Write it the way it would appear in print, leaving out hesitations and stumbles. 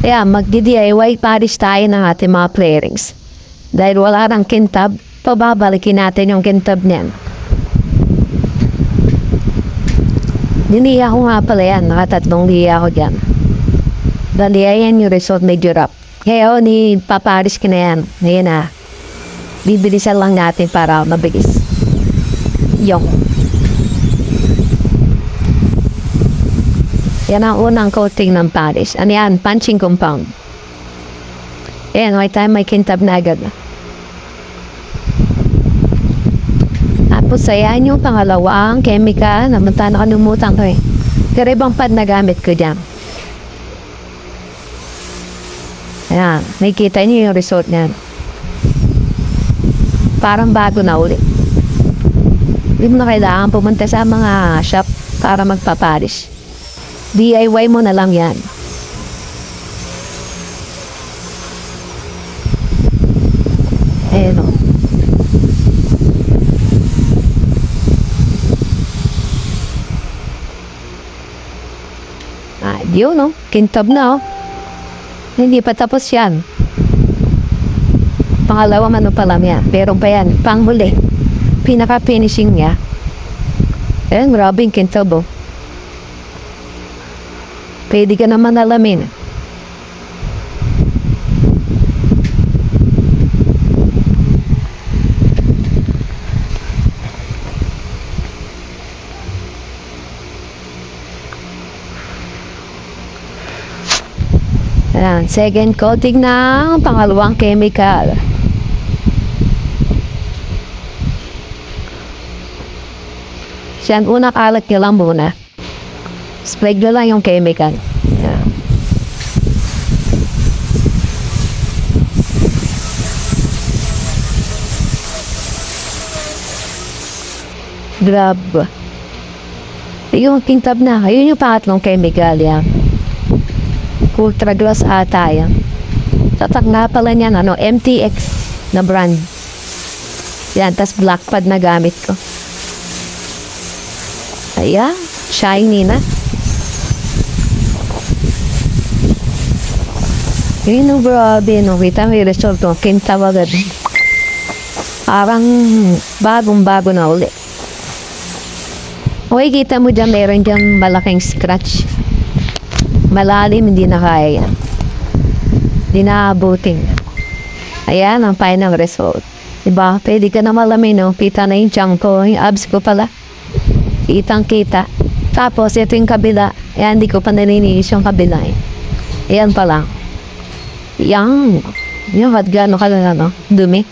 Kaya magdi-DIY paris tayo ng ating mga pairings. Dahil wala nang kintab, pababalikin natin yung kintab niyan. Diniya ko nga pala yan, nakatatlong liya ko dyan. Dali yan yung result medyo rap. Kaya ni paparis ka na yan. Ngayon na, bibilisan lang natin para mabilis. Yung. Yan ang unang coating ng paris. Ano yan? Punching compound. Ayan, may time may kintab na agad. Tapos ayan yung pangalawang chemical. Namunta na kanumutan ko eh. Pero ibang pad na gamit ko dyan. Ayan, nakikita niyo yung result niyan. Parang bago na ulit. Hindi mo na kailangan pumunta sa mga shop para magpaparis. DIY mo na lang yan. Ayan o. Yun o. Kintab na o. Hindi pa tapos yan. Pangalawa ano pa lang yan. Pero pa yan. Panghuli. Pinaka-finishing niya. Ayan, grabing kintab o. Pwede ka naman alamin. Ayan, second coating ng pangalawang chemical. Siyan, unang alat nyo lang muna. Spread nyo lang yung chemical. Yeah. Grab. Yung kintab na. Yun yung pangatlong chemical yan. Ultra gloss ata yan. Tatak nga pala niyan. MTX na brand. Yan. Tas black pad na gamit ko. Ayan. Shiny na. Yun no, grabe, no. Kita mo yung result, no. Kintab agad. Parang bagong-bago na ulit. Okay, kita mo dyan, meron dyan malaking scratch. Malalim, hindi na kaya yan. Hindi na abutin. Ayan, ang final result. Diba? Pwede ka na malamin, no. Kita na yung junk ko, yung abs ko pala. Kitang-kita. Tapos, ito yung kabila. Ayan, hindi ko pa nalininis yung kabila, eh. Ayan pa lang. Yang. Yung gano ka na, no? Dumi.